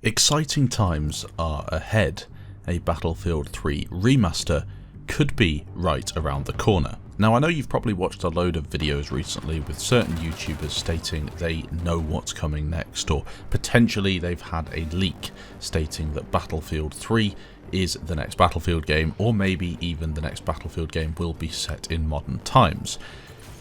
Exciting times are ahead. A Battlefield 3 remaster could be right around the corner. Now, I know you've probably watched a load of videos recently with certain YouTubers stating they know what's coming next, or potentially they've had a leak stating that Battlefield 3 is the next Battlefield game, or maybe even the next Battlefield game will be set in modern times.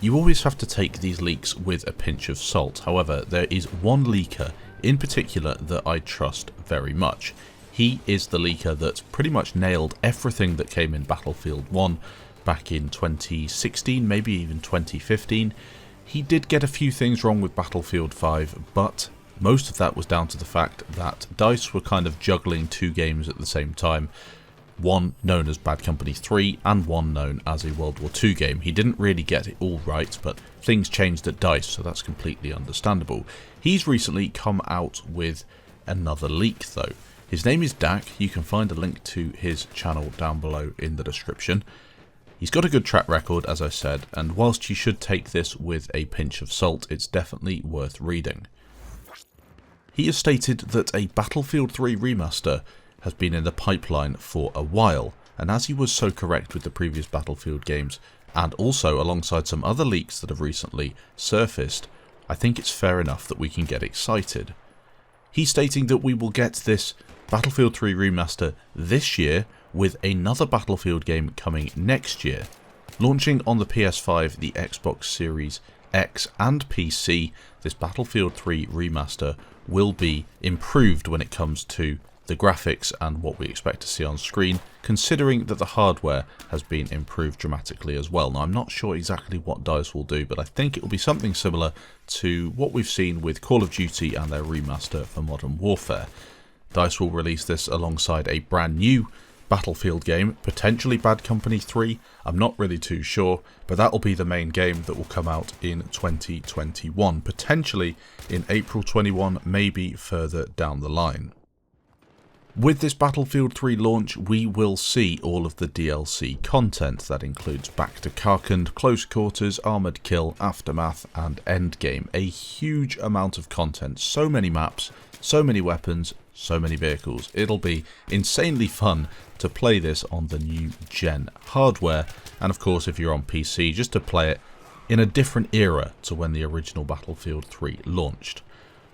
You always have to take these leaks with a pinch of salt. However, there is one leaker in particular that I trust very much. He is the leaker that pretty much nailed everything that came in Battlefield 1 back in 2016, maybe even 2015. He did get a few things wrong with Battlefield 5, but most of that was down to the fact that DICE were kind of juggling two games at the same time. One known as Bad Company 3 and one known as a World War II game. He didn't really get it all right, but things changed at DICE, so that's completely understandable. He's recently come out with another leak though. His name is Dak. You can find a link to his channel down below in the description. He's got a good track record, as I said, and whilst you should take this with a pinch of salt, it's definitely worth reading. He has stated that a Battlefield 3 remaster has been in the pipeline for a while, and as he was so correct with the previous Battlefield games, and also alongside some other leaks that have recently surfaced, I think it's fair enough that we can get excited. He's stating that we will get this Battlefield 3 remaster this year, with another Battlefield game coming next year. Launching on the PS5, the Xbox Series X and PC, this Battlefield 3 remaster will be improved when it comes to the graphics and what we expect to see on screen, considering that the hardware has been improved dramatically as well. Now, I'm not sure exactly what DICE will do, but I think it will be something similar to what we've seen with Call of Duty and their remaster for Modern Warfare. DICE will release this alongside a brand new Battlefield game, potentially Bad Company 3, I'm not really too sure, but that will be the main game that will come out in 2021, potentially in April 21, maybe further down the line. With this Battlefield 3 launch, we will see all of the DLC content. That includes Back to Karkand, Close Quarters, Armored Kill, Aftermath and Endgame. A huge amount of content, so many maps, so many weapons, so many vehicles. It'll be insanely fun to play this on the new gen hardware, and of course if you're on PC, just to play it in a different era to when the original Battlefield 3 launched.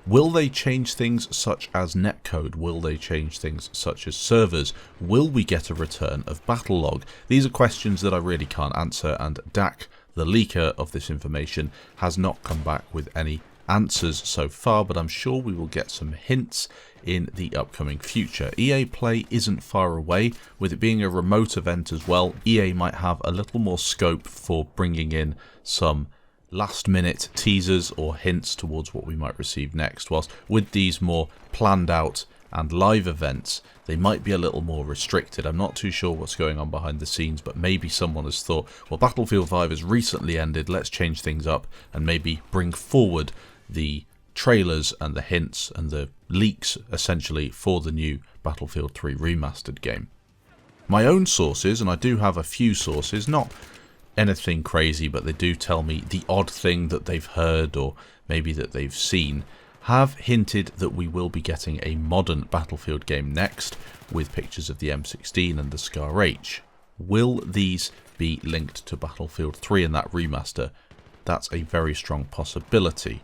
Will they change things such as netcode? Will they change things such as servers? Will we get a return of Battlelog? These are questions that I really can't answer, and Dak, the leaker of this information, has not come back with any answers so far, but I'm sure we will get some hints in the upcoming future. EA Play isn't far away, with it being a remote event as well. EA might have a little more scope for bringing in some last minute teasers or hints towards what we might receive next, whilst with these more planned out and live events they might be a little more restricted. I'm not too sure what's going on behind the scenes, but maybe someone has thought, well, Battlefield 5 has recently ended, let's change things up and maybe bring forward the trailers and the hints and the leaks essentially for the new Battlefield 3 remastered game. My own sources, and I do have a few sources, not anything crazy, but they do tell me the odd thing that they've heard or maybe that they've seen, have hinted that we will be getting a modern Battlefield game next, with pictures of the M16 and the Scar H. Will these be linked to Battlefield 3 in that remaster? That's a very strong possibility.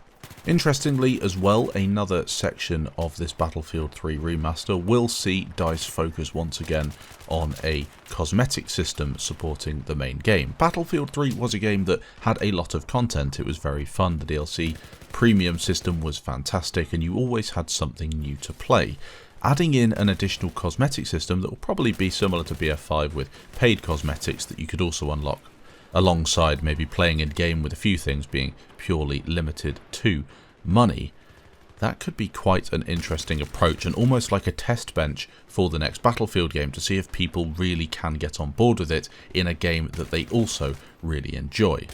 Interestingly as well, another section of this Battlefield 3 remaster will see DICE focus once again on a cosmetic system supporting the main game. Battlefield 3 was a game that had a lot of content. It was very fun. The DLC premium system was fantastic, and you always had something new to play. Adding in an additional cosmetic system that will probably be similar to BF5 with paid cosmetics that you could also unlock alongside maybe playing in game, with a few things being purely limited to money. That could be quite an interesting approach, and almost like a test bench for the next Battlefield game to see if people really can get on board with it in a game that they also really enjoy.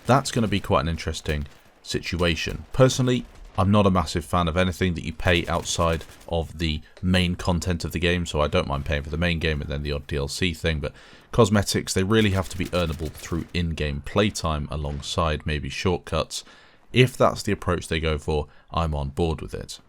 That's going to be quite an interesting situation. Personally, I'm not a massive fan of anything that you pay outside of the main content of the game, so I don't mind paying for the main game and then the odd DLC thing, but cosmetics, they really have to be earnable through in-game playtime alongside maybe shortcuts. If that's the approach they go for, I'm on board with it.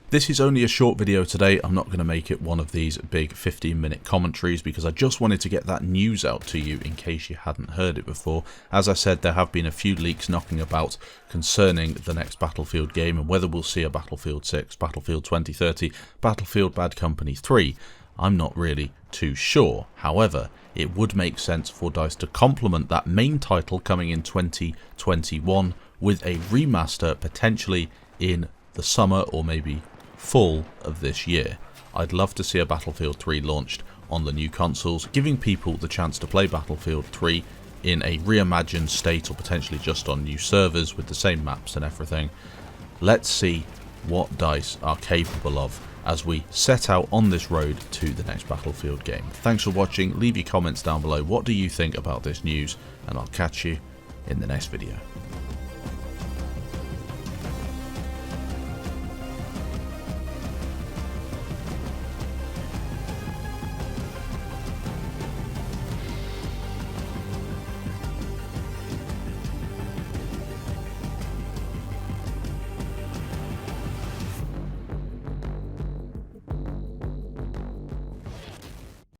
This is only a short video today. I'm not going to make it one of these big 15-minute commentaries because I just wanted to get that news out to you in case you hadn't heard it before. As I said, there have been a few leaks knocking about concerning the next Battlefield game and whether we'll see a Battlefield 6, Battlefield 2030, Battlefield Bad Company 3. I'm not really too sure. However, it would make sense for DICE to complement that main title coming in 2021 with a remaster potentially in the summer or maybe fall of this year. I'd love to see a Battlefield 3 launched on the new consoles, giving people the chance to play Battlefield 3 in a reimagined state or potentially just on new servers with the same maps and everything. Let's see what DICE are capable of as we set out on this road to the next Battlefield game. Thanks for watching, leave your comments down below. What do you think about this news? And I'll catch you in the next video.